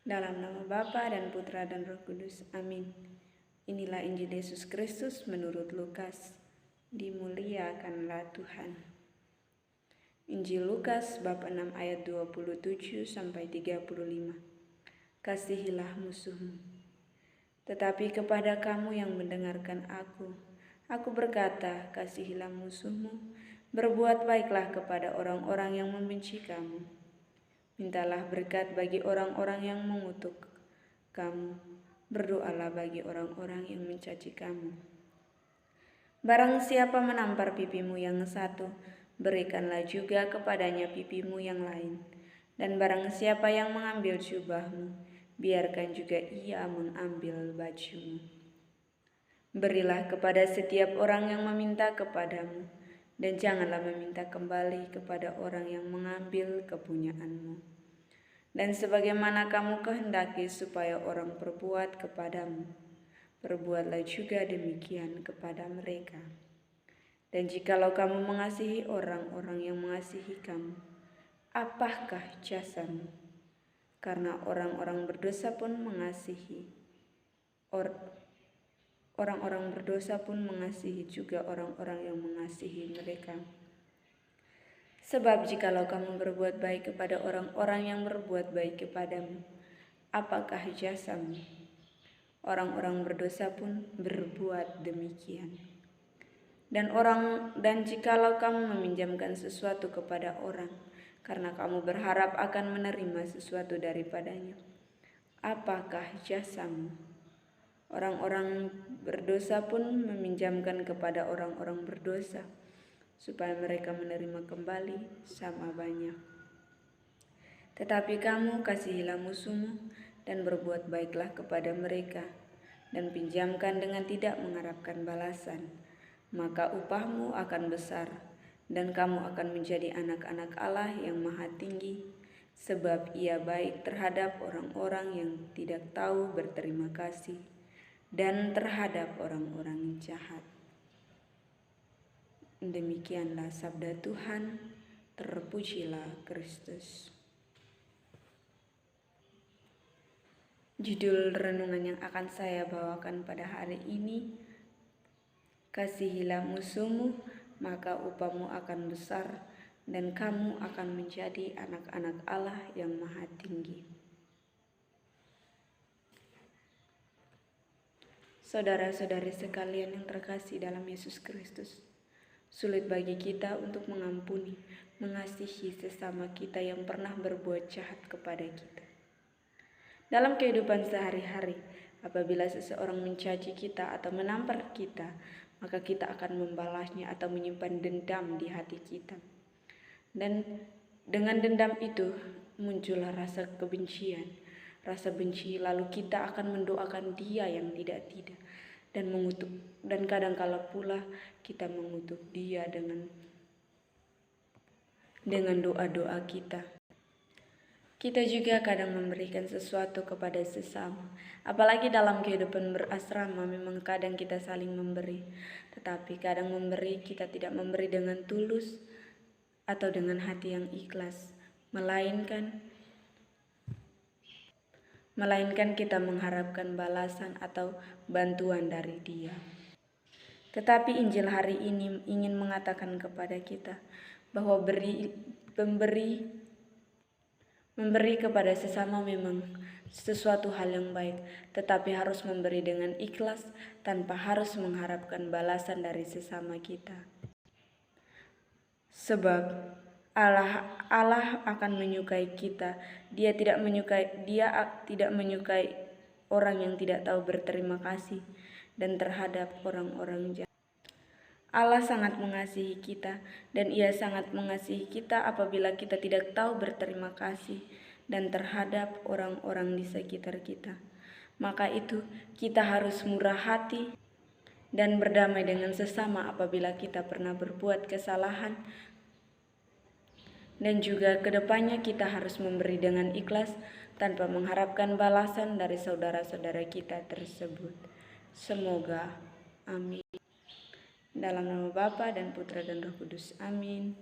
Dalam nama Bapa dan Putra dan Roh Kudus. Amin. Inilah Injil Yesus Kristus menurut Lukas. Dimuliakanlah Tuhan. Injil Lukas bab 6 ayat 27 sampai 35. Kasihilah musuhmu. Tetapi kepada kamu yang mendengarkan aku berkata, kasihilah musuhmu, berbuat baiklah kepada orang-orang yang membenci kamu. Mintalah berkat bagi orang-orang yang mengutuk kamu. Berdoalah bagi orang-orang yang mencaci kamu. Barang siapa menampar pipimu yang satu, berikanlah juga kepadanya pipimu yang lain. Dan barang siapa yang mengambil jubahmu, biarkan juga ia mengambil bajumu. Berilah kepada setiap orang yang meminta kepadamu, dan janganlah meminta kembali kepada orang yang mengambil kepunyaanmu. Dan sebagaimana kamu kehendaki supaya orang berbuat kepadamu, perbuatlah juga demikian kepada mereka. Dan jikalau kamu mengasihi orang-orang yang mengasihi kamu, apakah jasamu? Karena orang-orang berdosa pun mengasihi orang-orang berdosa pun mengasihi juga orang-orang yang mengasihi mereka. Sebab jikalau kamu berbuat baik kepada orang-orang yang berbuat baik kepadamu, apakah jasamu? Orang-orang berdosa pun berbuat demikian. Dan jikalau kamu meminjamkan sesuatu kepada orang, karena kamu berharap akan menerima sesuatu daripadanya, apakah jasamu? Orang-orang berdosa pun meminjamkan kepada orang-orang berdosa, supaya mereka menerima kembali sama banyak. Tetapi kamu kasihilah musuhmu, dan berbuat baiklah kepada mereka, dan pinjamkan dengan tidak mengharapkan balasan. Maka upahmu akan besar, dan kamu akan menjadi anak-anak Allah yang Maha Tinggi, sebab Ia baik terhadap orang-orang yang tidak tahu berterima kasih, dan terhadap orang-orang jahat. Demikianlah sabda Tuhan, terpujilah Kristus. Judul renungan yang akan saya bawakan pada hari ini, kasihilah musuhmu, maka upahmu akan besar, dan kamu akan menjadi anak-anak Allah yang Maha Tinggi. Saudara-saudari sekalian yang terkasih dalam Yesus Kristus, sulit bagi kita untuk mengampuni, mengasihi sesama kita yang pernah berbuat jahat kepada kita. Dalam kehidupan sehari-hari, apabila seseorang mencaci kita atau menampar kita, maka kita akan membalasnya atau menyimpan dendam di hati kita. Dan dengan dendam itu muncullah rasa kebencian, rasa benci, lalu kita akan mendoakan dia yang tidak-tidak dan mengutuk, dan kadangkala pula kita mengutuk dia dengan doa-doa kita. Kita juga kadang memberikan sesuatu kepada sesama. Apalagi dalam kehidupan berasrama, memang kadang kita saling memberi. Tetapi kadang memberi, kita tidak memberi dengan tulus atau dengan hati yang ikhlas. Melainkan kita mengharapkan balasan atau bantuan dari dia. Tetapi Injil hari ini ingin mengatakan kepada kita bahwa memberi kepada sesama memang sesuatu hal yang baik, tetapi harus memberi dengan ikhlas tanpa harus mengharapkan balasan dari sesama kita. Sebab Allah akan menyukai kita. Dia tidak menyukai orang yang tidak tahu berterima kasih dan terhadap orang-orang jahat. Allah sangat mengasihi kita, dan Ia sangat mengasihi kita apabila kita tidak tahu berterima kasih dan terhadap orang-orang di sekitar kita. Maka itu kita harus murah hati dan berdamai dengan sesama apabila kita pernah berbuat kesalahan. Dan juga kedepannya kita harus memberi dengan ikhlas tanpa mengharapkan balasan dari saudara-saudara kita tersebut. Semoga. Amin. Dalam nama Bapa dan Putra dan Roh Kudus. Amin.